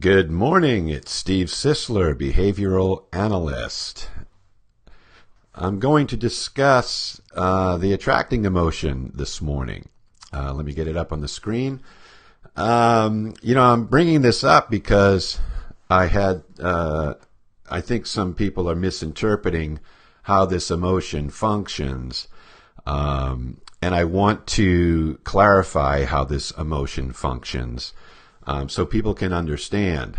Good morning. It's Steve Sisler, behavioral analyst. I'm going to discuss the attracting emotion this morning. Let me get it up on the screen. I'm bringing this up because I think some people are misinterpreting how this emotion functions. And I want to clarify how this emotion functions. So people can understand.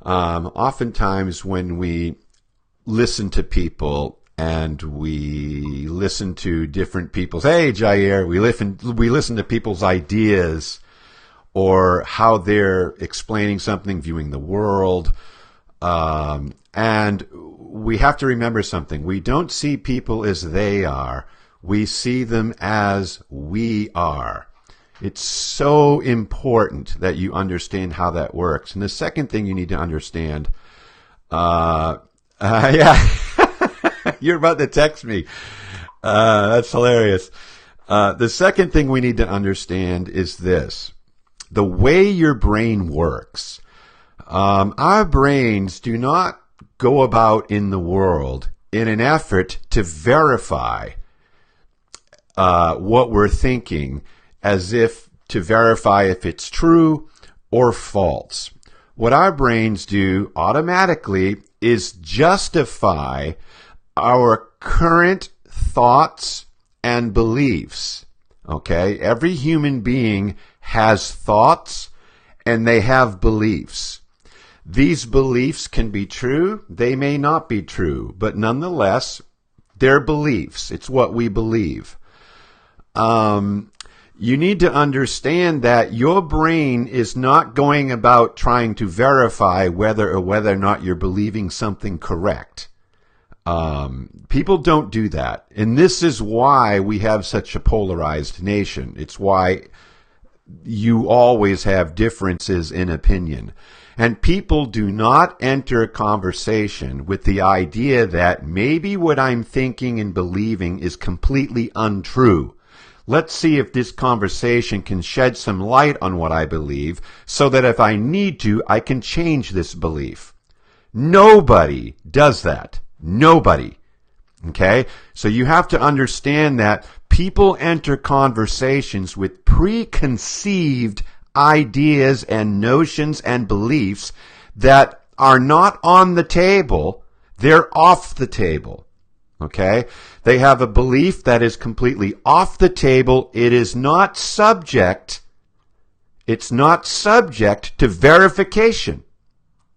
Oftentimes when we listen to people and we listen to different people's, hey Jair, we listen to people's ideas or how they're explaining something, viewing the world, and we have to remember something. We don't see people as they are. We see them as we are. It's so important that you understand how that works. And the second thing you need to understand, yeah, you're about to text me. That's hilarious. The second thing we need to understand is this. The way your brain works. Our brains do not go about in the world in an effort to verify what we're thinking, as if to verify if it's true or false. What our brains do automatically is justify our current thoughts and beliefs. Okay? Every human being has thoughts and they have beliefs. These beliefs can be true, they may not be true, but nonetheless, they're beliefs. It's what we believe. You need to understand that your brain is not going about trying to verify whether or not you're believing something correct. People don't do that. And this is why we have such a polarized nation. It's why you always have differences in opinion. And people do not enter a conversation with the idea that maybe what I'm thinking and believing is completely untrue. Let's see if this conversation can shed some light on what I believe so that if I need to, I can change this belief. Nobody does that. Nobody. Okay? So you have to understand that people enter conversations with preconceived ideas and notions and beliefs that are not on the table. They're off the table. Okay? They have a belief that is completely off the table. It is not subject. It's not subject to verification.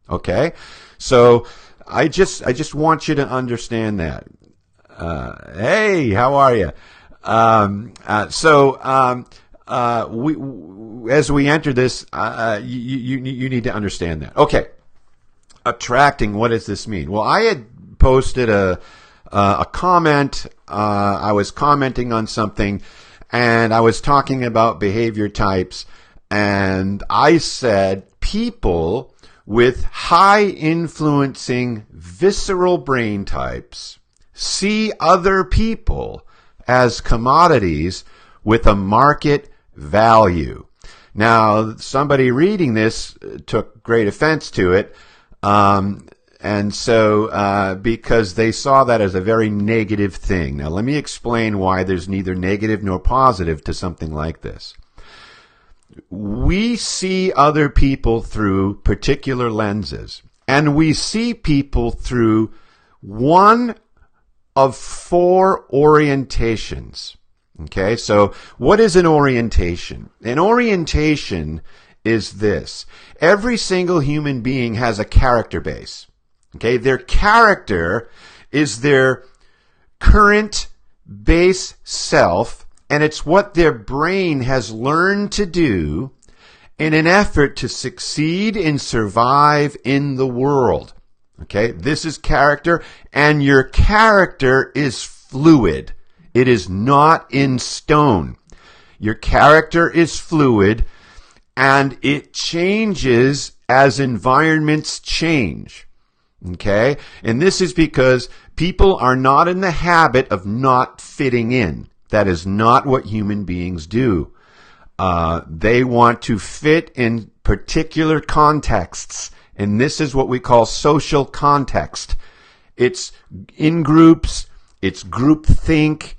Okay? So I just want you to understand that. Hey, how are you? As we enter this, you need to understand that. Okay. Attracting, what does this mean? Well, I had posted a comment. I was commenting on something, and I was talking about behavior types, and I said people with high influencing visceral brain types see other people as commodities with a market value. Now, somebody reading this took great offense to it, and so because they saw that as a very negative thing. Now, let me explain why there's neither negative nor positive to something like this. We see other people through particular lenses, and we see people through one of four orientations. Okay, so what is an orientation? An orientation is this. Every single human being has a character base. Okay, their character is their current base self, and it's what their brain has learned to do in an effort to succeed and survive in the world. Okay, this is character, and your character is fluid. It is not in stone. Your character is fluid, and it changes as environments change. Okay? And this is because people are not in the habit of not fitting in. That is not what human beings do. They want to fit in particular contexts And this is what we call social context. It's in groups, it's groupthink,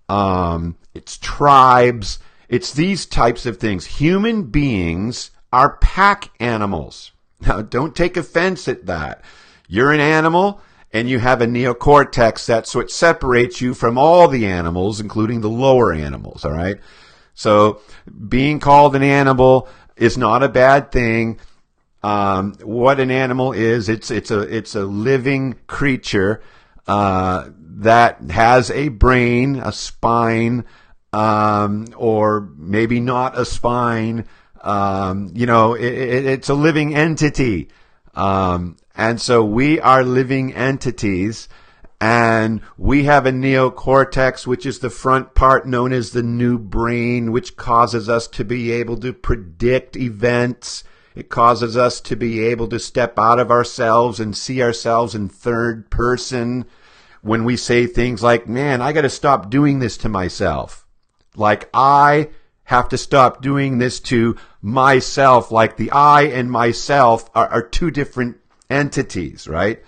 it's tribes, it's these types of things. Human beings are pack animals. Now, don't take offense at that. You're an animal, and you have a neocortex. That's what separates you from all the animals, including the lower animals, all right? So being called an animal is not a bad thing. What an animal is, it's a living creature that has a brain, a spine, or maybe not a spine. It's a living entity. And so we are living entities, and we have a neocortex, which is the front part known as the new brain, which causes us to be able to predict events. It causes us to be able to step out of ourselves and see ourselves in third person when we say things like, man, I got to stop doing this to myself. Like I have to stop doing this to myself, like the I and myself are two different entities, right?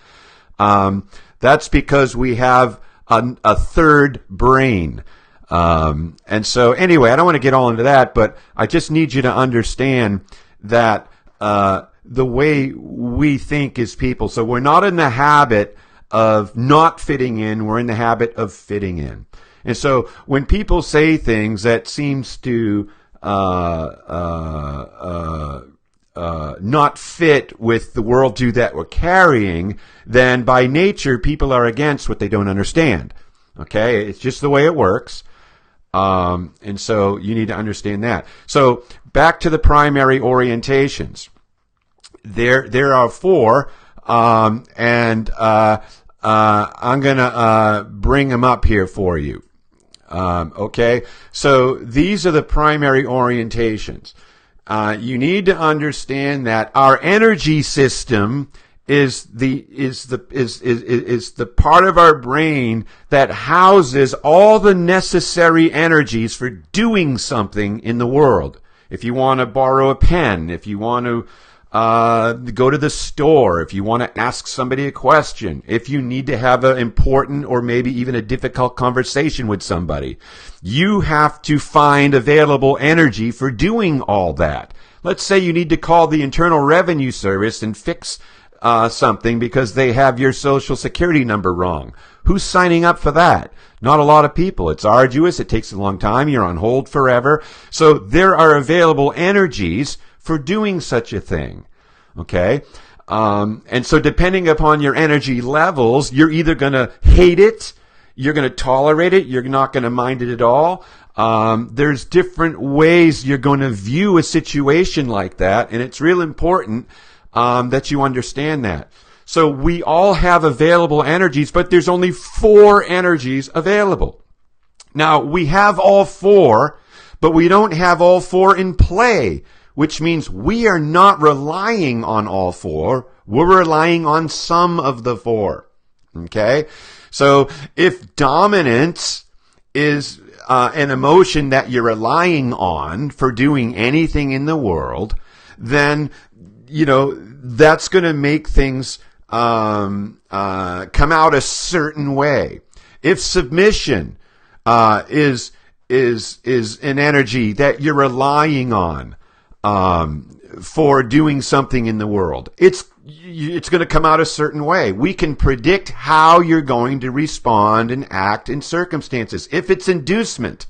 That's because we have a third brain. And so anyway, I don't want to get all into that, but I just need you to understand that the way we think as people, so we're not in the habit of not fitting in, we're in the habit of fitting in. And so when people say things that seems to not fit with the worldview that we're carrying, then by nature people are against what they don't understand. Okay, it's just the way it works. And so you need to understand that. So back to the primary orientations. There are four, and I'm gonna bring them up here for you. Okay, so these are the primary orientations. You need to understand that our energy system is the part of our brain that houses all the necessary energies for doing something in the world. If you want to borrow a pen, if you want to go to the store, if you want to ask somebody a question, if you need to have an important or maybe even a difficult conversation with somebody, you have to find available energy for doing all that. Let's say you need to call the Internal Revenue Service and fix something because they have your Social Security number wrong. Who's signing up for that? Not a lot of people. It's arduous. It takes a long time. You're on hold forever. So there are available energies for doing such a thing. Okay? And so depending upon your energy levels, you're either going to hate it, you're going to tolerate it, you're not going to mind it at all. There's different ways you're going to view a situation like that, and it's real important that you understand that. So we all have available energies, but there's only 4 energies available. Now, we have all 4, but we don't have all 4 in play, which means we are not relying on all 4. We're relying on some of the 4. Okay? So if dominance is an emotion that you're relying on for doing anything in the world, then, that's going to make things come out a certain way. If submission is an energy that you're relying on for doing something in the world, it's going to come out a certain way. We can predict how you're going to respond and act in circumstances. If it's inducement,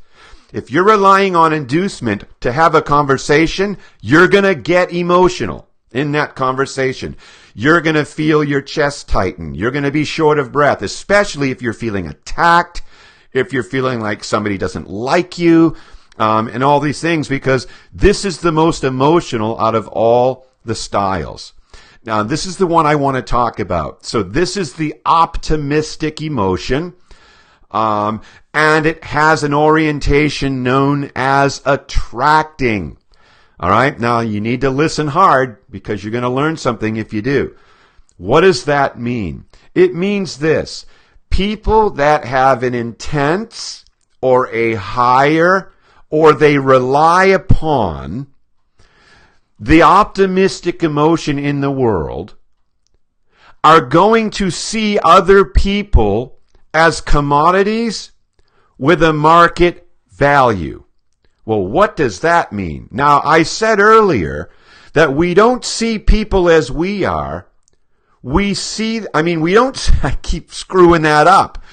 if you're relying on inducement to have a conversation, you're going to get emotional in that conversation. You're going to feel your chest tighten. You're going to be short of breath, especially if you're feeling attacked, if you're feeling like somebody doesn't like you, and all these things, because this is the most emotional out of all the styles. Now, this is the one I want to talk about. So this is the optimistic emotion, and it has an orientation known as attracting. All right, now you need to listen hard because you're going to learn something if you do. What does that mean? It means this: people that have an intense or a higher, or they rely upon the optimistic emotion in the world are going to see other people as commodities with a market value. Well, what does that mean? Now, I said earlier that we don't see people as we are. I keep screwing that up.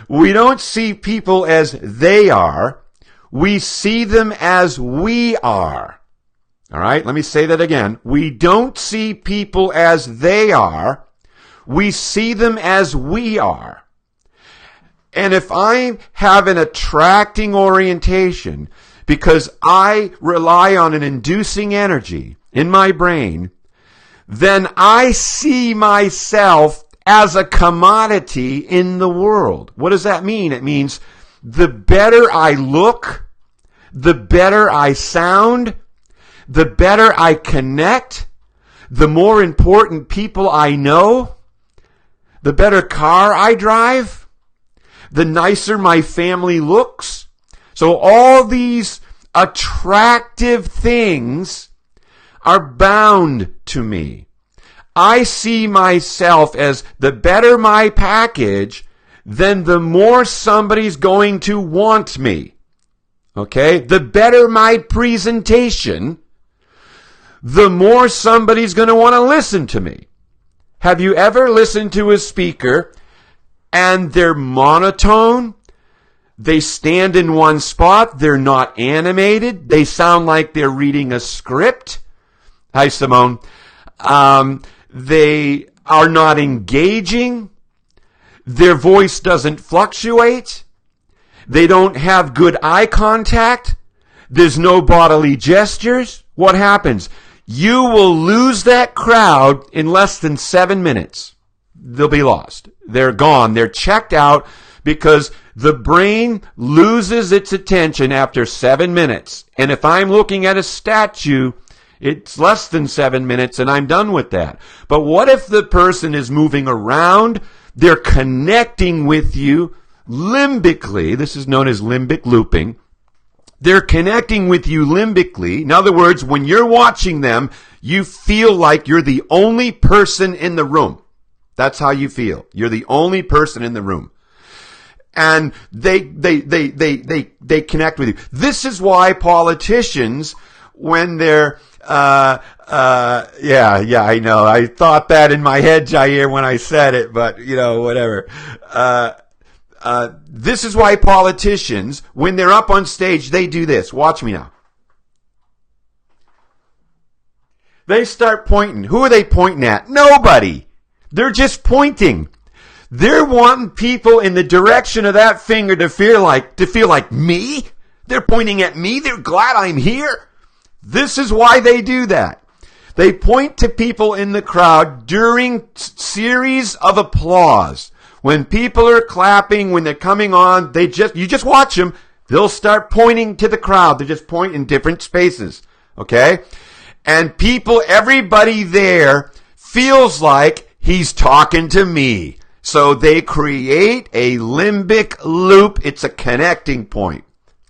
We don't see people as they are. We see them as we are. All right, let me say that again. We don't see people as they are. We see them as we are. And if I have an attracting orientation because I rely on an inducing energy in my brain, then I see myself as a commodity in the world. What does that mean? It means the better I look, the better I sound, the better I connect, the more important people I know, the better car I drive, the nicer my family looks. So all these attractive things are bound to me. I see myself as the better my package, then the more somebody's going to want me. Okay? The better my presentation, the more somebody's going to want to listen to me. Have you ever listened to a speaker and they're monotone? They stand in one spot. They're not animated. They sound like they're reading a script. Hi, Simone. They are not engaging. Their voice doesn't fluctuate. They don't have good eye contact. There's no bodily gestures. What happens? You will lose that crowd in less than 7 minutes. They'll be lost. They're gone. They're checked out because the brain loses its attention after 7 minutes. And if I'm looking at a statue, it's less than 7 minutes and I'm done with that. But what if the person is moving around? They're connecting with you limbically. This is known as limbic looping. They're connecting with you limbically. In other words, when you're watching them, you feel like you're the only person in the room. That's how you feel. You're the only person in the room. And they connect with you. This is why politicians, when they're, I know. I thought that in my head, Jair, when I said it, but, whatever. This is why politicians, when they're up on stage, they do this. Watch me now. They start pointing. Who are they pointing at? Nobody. They're just pointing. They're wanting people in the direction of that finger to feel like me. They're pointing at me. They're glad I'm here. This is why they do that. They point to people in the crowd during series of applause. When people are clapping, when they're coming on, you just watch them. They'll start pointing to the crowd. They just point in different spaces. Okay? And everybody there feels like he's talking to me. So they create a limbic loop. It's a connecting point.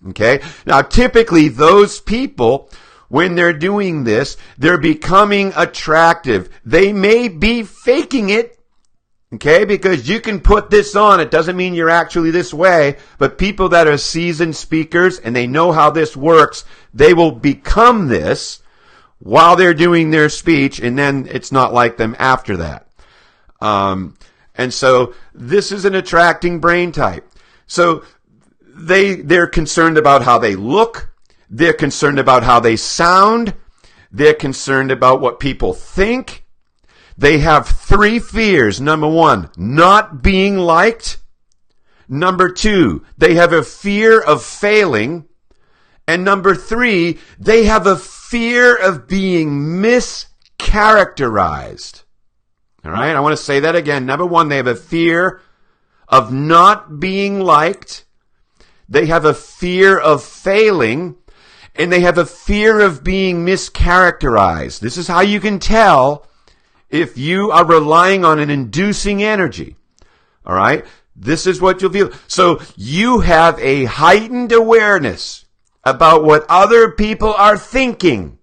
Okay? Now, typically, those people, when they're doing this, they're becoming attractive. They may be faking it. Okay, because you can put this on. It doesn't mean you're actually this way. But people that are seasoned speakers and they know how this works, they will become this while they're doing their speech, and then it's not like them after that. And so this is an attracting brain type. So they're concerned about how they look. They're concerned about how they sound. They're concerned about what people think. They have 3 fears. Number 1, not being liked. Number 2, they have a fear of failing. And number 3, they have a fear of being mischaracterized. All right, I want to say that again. Number 1, they have a fear of not being liked. They have a fear of failing. And they have a fear of being mischaracterized. This is how you can tell if you are relying on an inducing energy. All right? This is what you'll feel. So you have a heightened awareness about what other people are thinking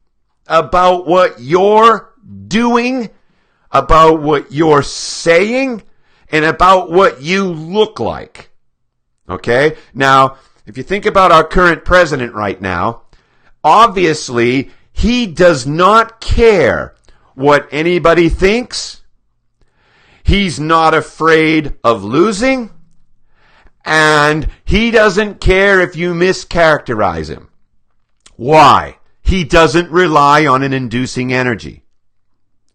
about what you're doing, about what you're saying, and about what you look like. Okay? Now, if you think about our current president right now, obviously, he does not care what anybody thinks. He's not afraid of losing. And he doesn't care if you mischaracterize him. Why? He doesn't rely on an inducing energy.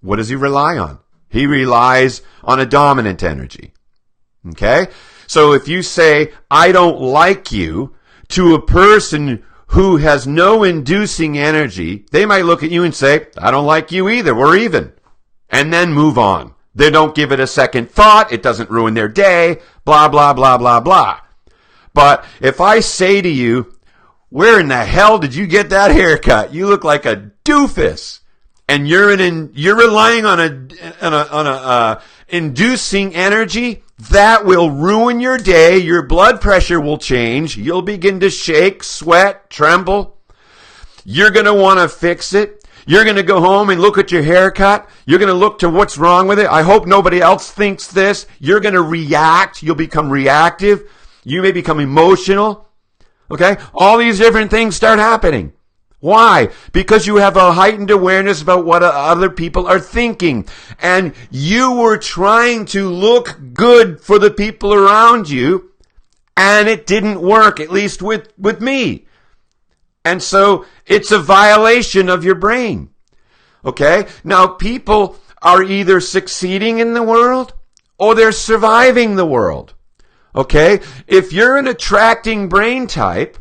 What does he rely on? He relies on a dominant energy. Okay? So if you say, I don't like you, to a person who has no inducing energy, they might look at you and say, I don't like you either, we're even. And then move on. They don't give it a second thought, it doesn't ruin their day, blah, blah, blah, blah, blah. But if I say to you, where in the hell did you get that haircut? You look like a doofus. And you're relying on a inducing energy, that will ruin your day. Your blood pressure will change. You'll begin to shake, sweat, tremble. You're going to want to fix it. You're going to go home and look at your haircut. You're going to look to what's wrong with it. I hope nobody else thinks this. You're going to react. You'll become reactive. You may become emotional. Okay? All these different things start happening. Why? Because you have a heightened awareness about what other people are thinking. And you were trying to look good for the people around you, and it didn't work, at least with me. And so it's a violation of your brain. Okay? Now, people are either succeeding in the world or they're surviving the world. Okay? If you're an attracting brain type,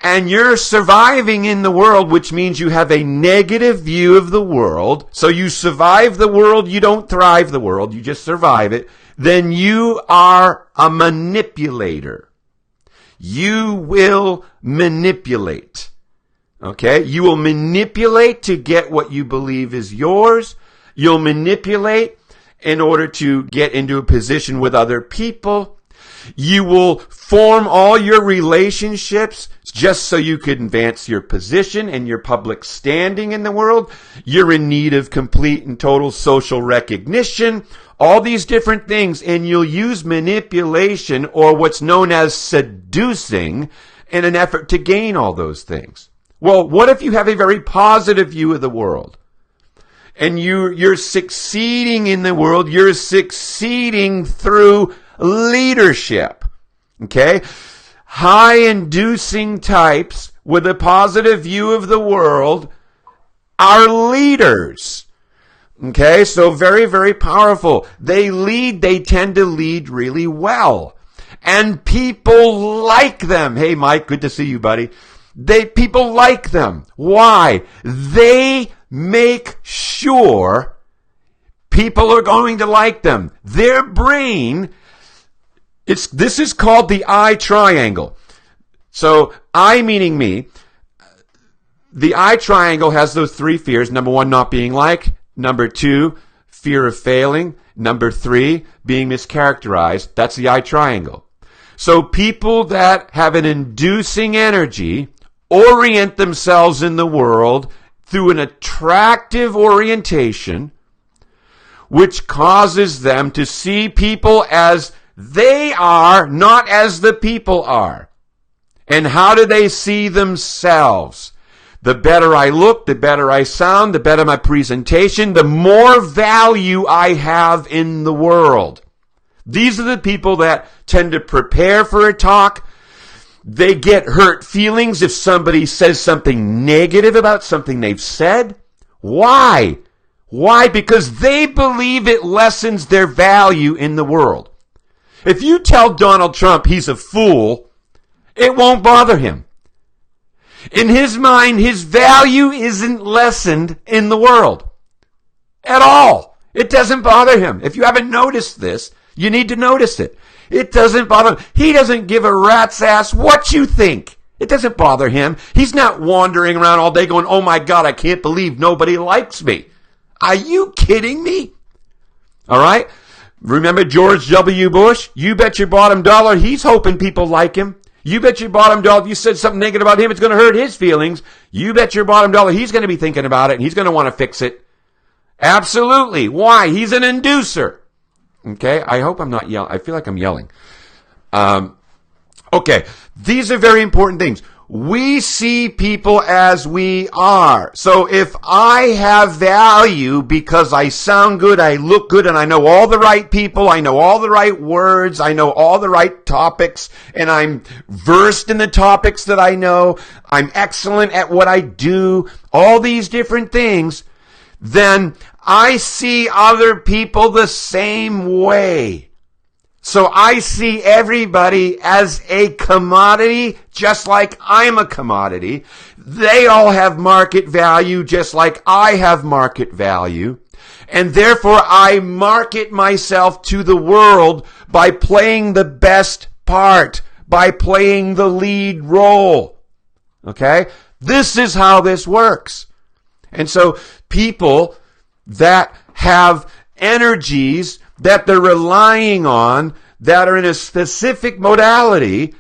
and you're surviving in the world, which means you have a negative view of the world. So you survive the world, you don't thrive the world, you just survive it. Then you are a manipulator. You will manipulate. Okay? You will manipulate to get what you believe is yours. You'll manipulate in order to get into a position with other people. You will form all your relationships just so you could advance your position and your public standing in the world. You're in need of complete and total social recognition, all these different things, and you'll use manipulation or what's known as seducing in an effort to gain all those things. Well, what if you have a very positive view of the world? And you're succeeding in the world, you're succeeding through leadership. Okay? High inducing types with a positive view of the world are leaders. Okay? So very, very powerful. They tend to lead really well. And people like them. Hey, Mike, good to see you, buddy. People like them. Why? They make sure people are going to like them. Their brain, this is called the I triangle. So I meaning me. The I triangle has those three fears. Number one, not being liked. Number two, fear of failing. Number three, being mischaracterized. That's the I triangle. So people that have an inducing energy orient themselves in the world through an attractive orientation, which causes them to see people as they are, not as the people are. And how do they see themselves? The better I look, the better I sound, the better my presentation, the more value I have in the world. These are the people that tend to prepare for a talk. They get hurt feelings if somebody says something negative about something they've said. Why? Why? Because they believe it lessens their value in the world. If you tell Donald Trump he's a fool, it won't bother him. In his mind, his value isn't lessened in the world at all. It doesn't bother him. If you haven't noticed this, you need to notice it. It doesn't bother him. He doesn't give a rat's ass what you think. It doesn't bother him. He's not wandering around all day going, oh my God, I can't believe nobody likes me. Are you kidding me? All right? Remember George W. Bush? You bet your bottom dollar he's hoping people like him. You bet your bottom dollar, if you said something negative about him, it's going to hurt his feelings. You bet your bottom dollar he's going to be thinking about it, and he's going to want to fix it. Absolutely. Why? He's an inducer. Okay? I hope I'm not yelling. I feel like I'm yelling. Okay. These are very important things. We see people as we are. So if I have value because I sound good, I look good, and I know all the right people, I know all the right words, I know all the right topics, and I'm versed in the topics that I know, I'm excellent at what I do, all these different things, then I see other people the same way. So I see everybody as a commodity, just like I'm a commodity. They all have market value, just like I have market value. And therefore, I market myself to the world by playing the best part, by playing the lead role. Okay? This is how this works. And so people that have energies that they're relying on, that are in a specific modality,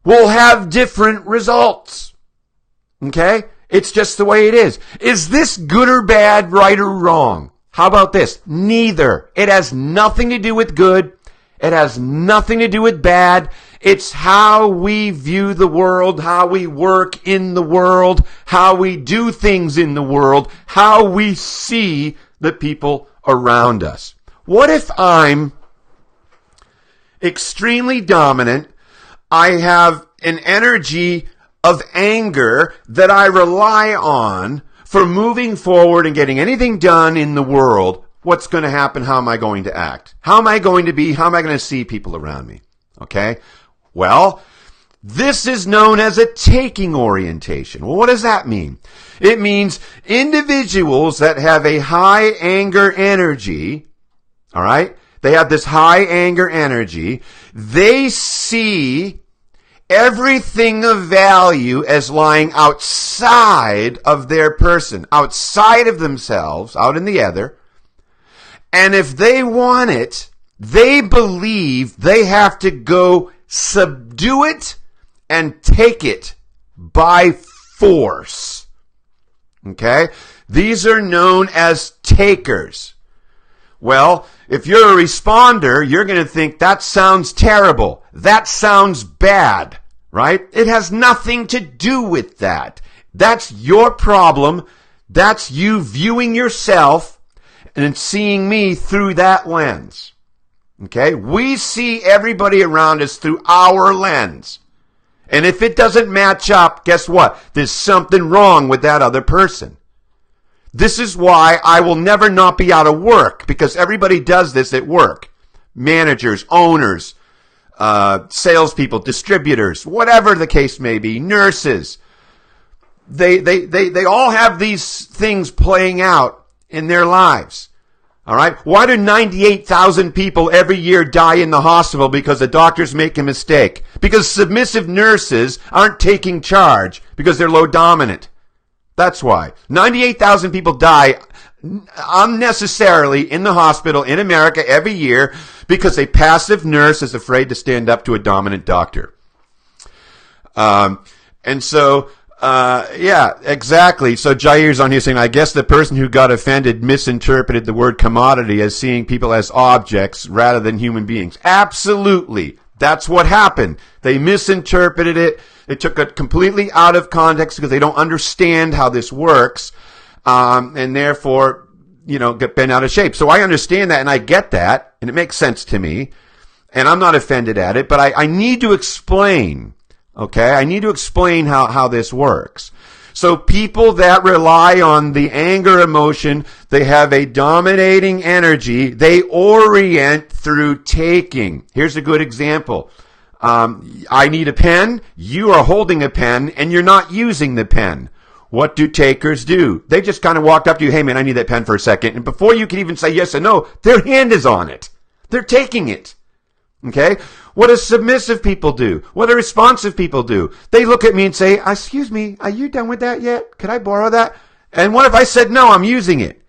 will have different results. Okay? It's just the way it is. Is this good or bad, right or wrong? How about this? Neither. It has nothing to do with good. It has nothing to do with bad. It's how we view the world, how we work in the world, how we do things in the world, how we see the people around us. What if I'm extremely dominant? I have an energy of anger that I rely on for moving forward and getting anything done in the world. What's going to happen? How am I going to act? How am I going to be? How am I going to see people around me? Okay? Well, this is known as a taking orientation. Well, what does that mean? It means individuals that have a high anger energy, all right? They have this high anger energy. They see everything of value as lying outside of their person, outside of themselves, out in the other. And if they want it, they believe they have to go subdue it and take it by force. Okay? These are known as takers. Well, if you're a responder, you're going to think that sounds terrible. That sounds bad, right? It has nothing to do with that. That's your problem. That's you viewing yourself and seeing me through that lens. Okay? We see everybody around us through our lens. And if it doesn't match up, guess what? There's something wrong with that other person. This is why I will never not be out of work, because everybody does this at work. Managers, owners, salespeople, distributors, whatever the case may be, nurses. They all have these things playing out in their lives. All right? Why do 98,000 people every year die in the hospital because the doctors make a mistake? Because submissive nurses aren't taking charge because they're low dominant. That's why. 98,000 people die unnecessarily in the hospital in America every year because a passive nurse is afraid to stand up to a dominant doctor. Yeah, exactly. So Jair's on here saying, I guess the person who got offended misinterpreted the word commodity as seeing people as objects rather than human beings. Absolutely. That's what happened. They misinterpreted it. They took it completely out of context because they don't understand how this works, and therefore, get bent out of shape. So I understand that, and I get that, and it makes sense to me, and I'm not offended at it, but I need to explain, okay? I need to explain how this works. So people that rely on the anger emotion, they have a dominating energy. They orient through taking. Here's a good example. I need a pen. You are holding a pen and you're not using the pen. What do takers do? They just kind of walk up to you. Hey man, I need that pen for a second. And before you can even say yes or no, their hand is on it. They're taking it. Okay? What do submissive people do? What do responsive people do? They look at me and say, excuse me, are you done with that yet? Could I borrow that? And what if I said, no, I'm using it?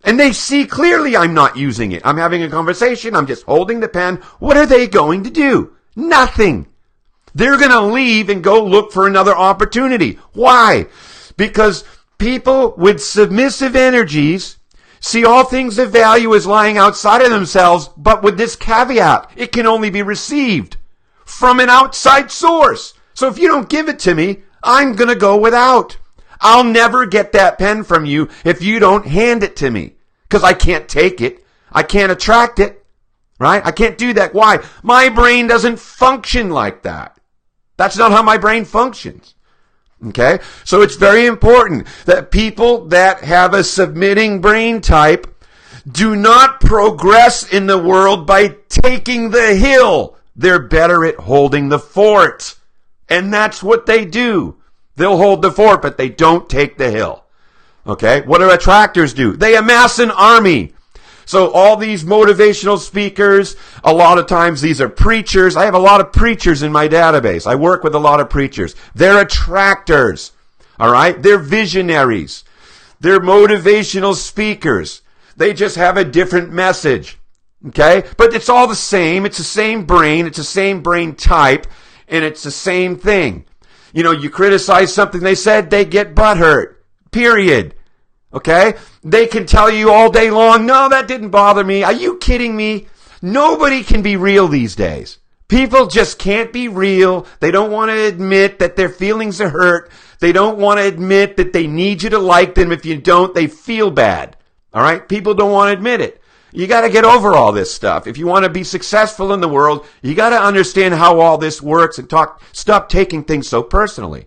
And they see clearly I'm not using it. I'm having a conversation. I'm just holding the pen. What are they going to do? Nothing. they're going to leave and go look for another opportunity. Why? Because people with submissive energies see all things of value as lying outside of themselves, but with this caveat, it can only be received from an outside source. So if you don't give it to me, I'm going to go without. I'll never get that pen from you if you don't hand it to me, because I can't take it. I can't attract it, right? I can't do that. Why? My brain doesn't function like that. That's not how my brain functions. Okay? So it's very important that people that have a submitting brain type do not progress in the world by taking the hill. They're better at holding the fort. And that's what they do. They'll hold the fort, but they don't take the hill. Okay? What do attractors do? They amass an army. So all these motivational speakers, a lot of times these are preachers. I have a lot of preachers in my database. I work with a lot of preachers. They're attractors. All right? They're visionaries. They're motivational speakers. They just have a different message. Okay? But it's all the same. It's the same brain. It's the same brain type. And it's the same thing. You know, you criticize something they said, they get butthurt. Period. Okay? They can tell you all day long, no, that didn't bother me. Are you kidding me? Nobody can be real these days. People just can't be real. They don't want to admit that their feelings are hurt. They don't want to admit that they need you to like them. If you don't, they feel bad. All right? People don't want to admit it. You got to get over all this stuff. If you want to be successful in the world, you got to understand how all this works and stop taking things so personally.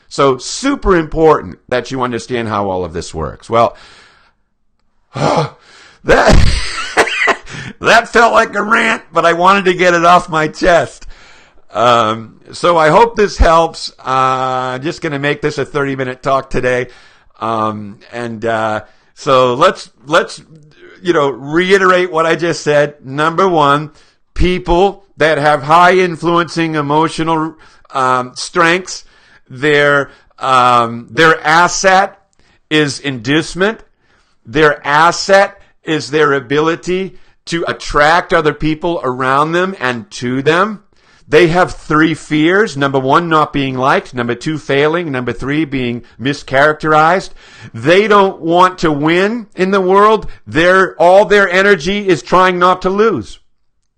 So super important that you understand how all of this works. Well, that felt like a rant, but I wanted to get it off my chest. So I hope this helps. I'm just going to make this a 30-minute talk today. So let's reiterate what I just said. Number one, people that have high influencing emotional strengths, their asset is inducement. Their asset is their ability to attract other people around them and to them. They have 3 fears. Number 1, not being liked. Number 2, failing. Number 3, being mischaracterized. They don't want to win in the world. All their energy is trying not to lose.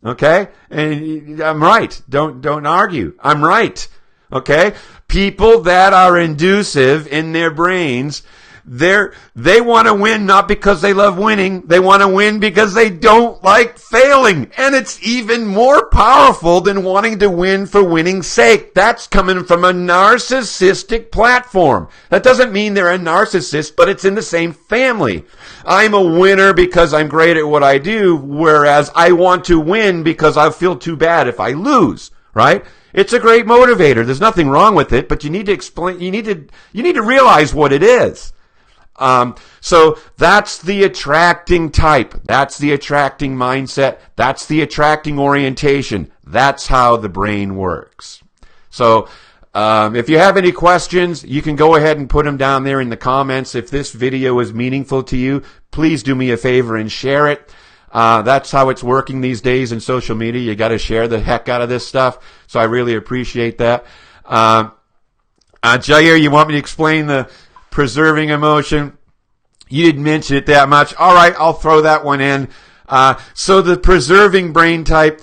Okay? And I'm right. Don't argue. I'm right. Okay? People that are inducive in their brains, they want to win not because they love winning. They want to win because they don't like failing. And it's even more powerful than wanting to win for winning's sake. That's coming from a narcissistic platform. That doesn't mean they're a narcissist, but it's in the same family. I'm a winner because I'm great at what I do, whereas I want to win because I feel too bad if I lose, right? It's a great motivator. There's nothing wrong with it, but you need to explain, you need to realize what it is. So that's the attracting type. That's the attracting mindset. That's the attracting orientation. That's how the brain works. So, if you have any questions, you can go ahead and put them down there in the comments. If this video is meaningful to you, please do me a favor and share it. That's how it's working these days in social media. You got to share the heck out of this stuff. So I really appreciate that. Jair, you want me to explain the preserving emotion? You didn't mention it that much. All right, I'll throw that one in. So the preserving brain type,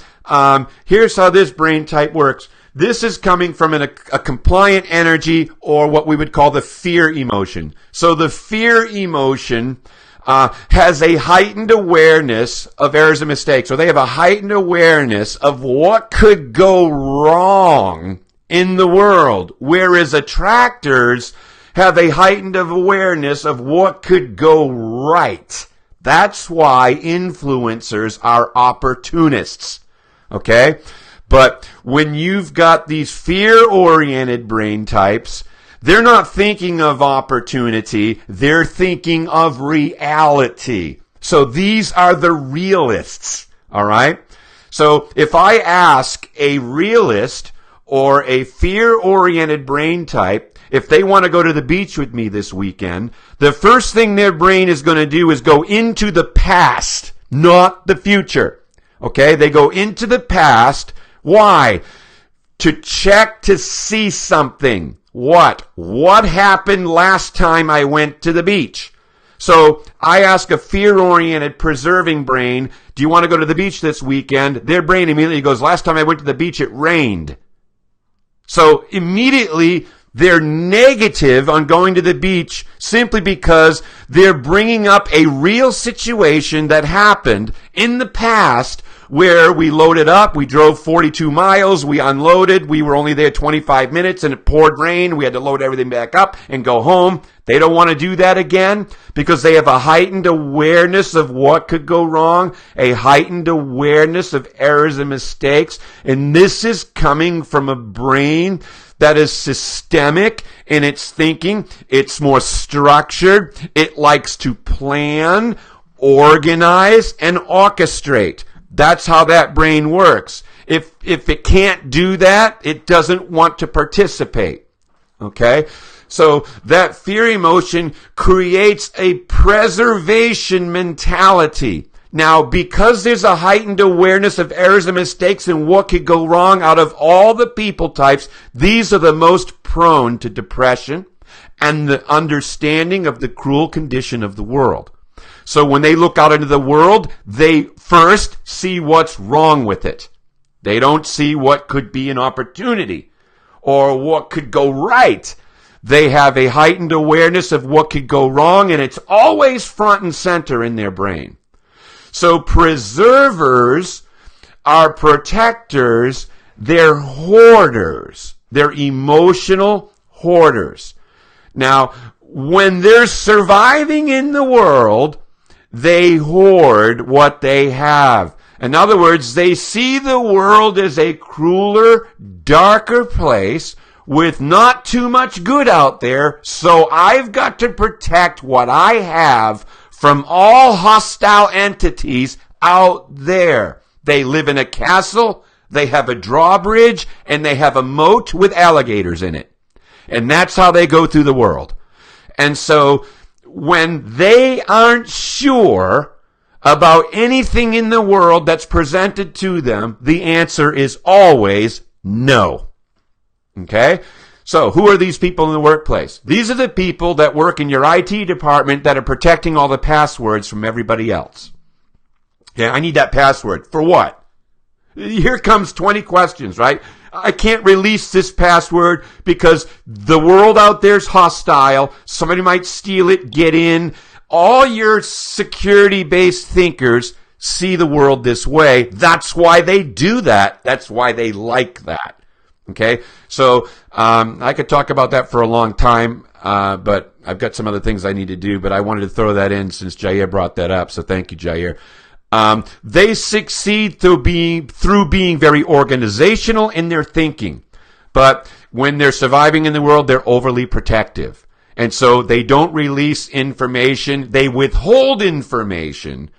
here's how this brain type works. This is coming from a compliant energy, or what we would call the fear emotion. So the fear emotion has a heightened awareness of errors and mistakes. So they have a heightened awareness of what could go wrong in the world, whereas attractors have a heightened awareness of what could go right. That's why influencers are opportunists. Okay? But when you've got these fear-oriented brain types, they're not thinking of opportunity, they're thinking of reality. So these are the realists. All right? So if I ask a realist or a fear-oriented brain type, if they want to go to the beach with me this weekend, the first thing their brain is going to do is go into the past, not the future. Okay? They go into the past. Why? to check to see something. What? What happened last time I went to the beach? So I ask a fear-oriented, preserving brain, do you want to go to the beach this weekend? Their brain immediately goes, last time I went to the beach, it rained. So immediately they're negative on going to the beach simply because they're bringing up a real situation that happened in the past where we loaded up, we drove 42 miles, we unloaded, we were only there 25 minutes and it poured rain, we had to load everything back up and go home. They don't want to do that again because they have a heightened awareness of what could go wrong, a heightened awareness of errors and mistakes, and this is coming from a brain that is systemic in its thinking. It's more structured. It likes to plan, organize, and orchestrate. That's how that brain works. If it can't do that, it doesn't want to participate. Okay? So that fear emotion creates a preservation mentality. Now, because there's a heightened awareness of errors and mistakes and what could go wrong out of all the people types, these are the most prone to depression and the understanding of the cruel condition of the world. So when they look out into the world, they first see what's wrong with it. They don't see what could be an opportunity or what could go right. They have a heightened awareness of what could go wrong, and it's always front and center in their brain. So preservers are protectors, they're hoarders. They're emotional hoarders. Now, when they're surviving in the world, they hoard what they have. In other words, they see the world as a crueler, darker place with not too much good out there, so I've got to protect what I have from all hostile entities out there. They live in a castle, they have a drawbridge, and they have a moat with alligators in it. And that's how they go through the world. And so when they aren't sure about anything in the world that's presented to them, the answer is always no. Okay? So who are these people in the workplace? These are the people that work in your IT department that are protecting all the passwords from everybody else. Yeah, I need that password. For what? Here comes 20 questions, right? I can't release this password because the world out there is hostile. Somebody might steal it, get in. All your security-based thinkers see the world this way. That's why they do that. That's why they like that. Okay? So, I could talk about that for a long time, but I've got some other things I need to do, but I wanted to throw that in since Jair brought that up. So thank you, Jair. They succeed through being very organizational in their thinking. But when they're surviving in the world, they're overly protective. And so they don't release information. They withhold information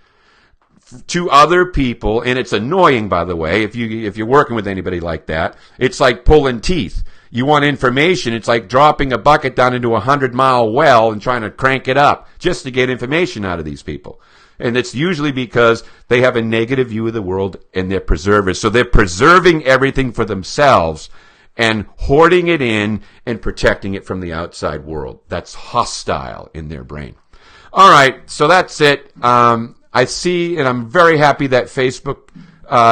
to other people. And it's annoying, by the way, if you're working with anybody like that. It's like pulling teeth. You want information. It's like dropping a bucket down into a 100-mile well and trying to crank it up just to get information out of these people. And it's usually because they have a negative view of the world and they're preservers. So they're preserving everything for themselves and hoarding it in and protecting it from the outside world. That's hostile in their brain. All right, so that's it. I see, and I'm very happy that Facebook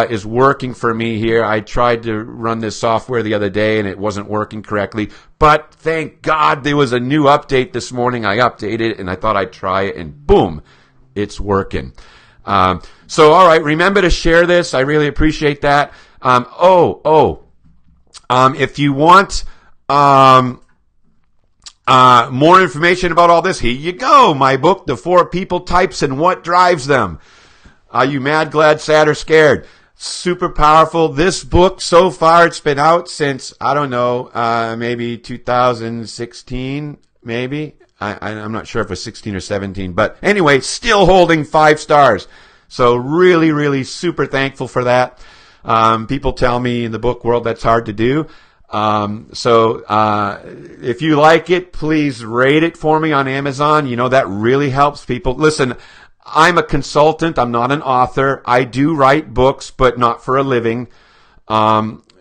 is working for me here. I tried to run this software the other day and it wasn't working correctly. But thank God there was a new update this morning. I updated it and I thought I'd try it and boom, it's working. So, all right, remember to share this. I really appreciate that. If you want more information about all this, here you go. My book, The 4 People Types and What Drives Them. Are you mad, glad, sad, or scared? Super powerful. This book, so far, it's been out since, I don't know, maybe 2016, maybe. I'm not sure if it was 16 or 17, but anyway, still holding 5 stars. So really, really super thankful for that. People tell me in the book world that's hard to do. If you like it, please rate it for me on Amazon. You know, that really helps people. Listen, I'm a consultant. I'm not an author. I do write books, but not for a living.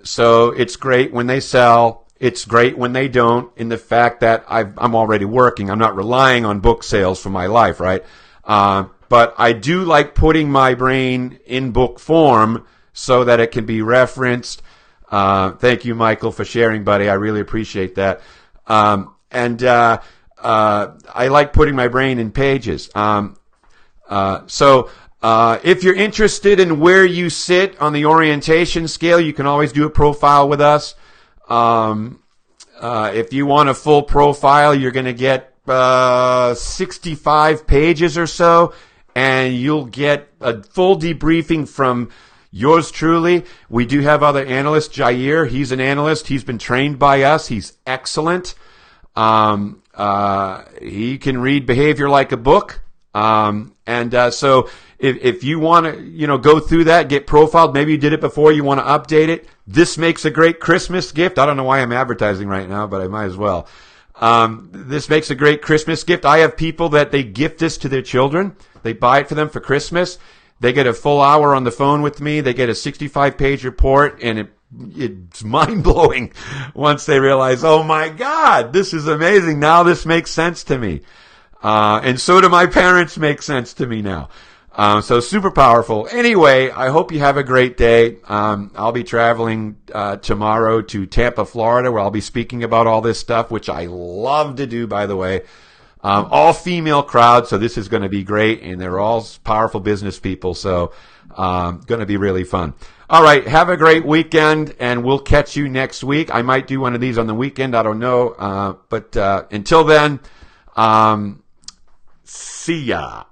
So it's great when they sell. It's great when they don't, in the fact that I'm already working. I'm not relying on book sales for my life, right? But I do like putting my brain in book form so that it can be referenced. Thank you, Michael, for sharing, buddy. I really appreciate that. I like putting my brain in pages. So if you're interested in where you sit on the orientation scale, you can always do a profile with us. If you want a full profile, you're going to get 65 pages or so, and you'll get a full debriefing from yours truly. We do have other analysts. Jair, he's an analyst. He's been trained by us. He's excellent. He can read behavior like a book. So if you want to, go through that, get profiled, maybe you did it before, you want to update it. This makes a great Christmas gift. I don't know why I'm advertising right now, but I might as well. This makes a great Christmas gift. I have people that they gift this to their children. They buy it for them for Christmas. They get a full hour on the phone with me. They get a 65-page report, and it's mind-blowing once they realize, oh my God, this is amazing. Now this makes sense to me. And so do my parents make sense to me now. So super powerful. Anyway, I hope you have a great day. I'll be traveling tomorrow to Tampa, Florida, where I'll be speaking about all this stuff, which I love to do, by the way. All female crowd, so this is going to be great, and they're all powerful business people, so going to be really fun. All right, have a great weekend, and we'll catch you next week. I might do one of these on the weekend, I don't know, but until then, see ya.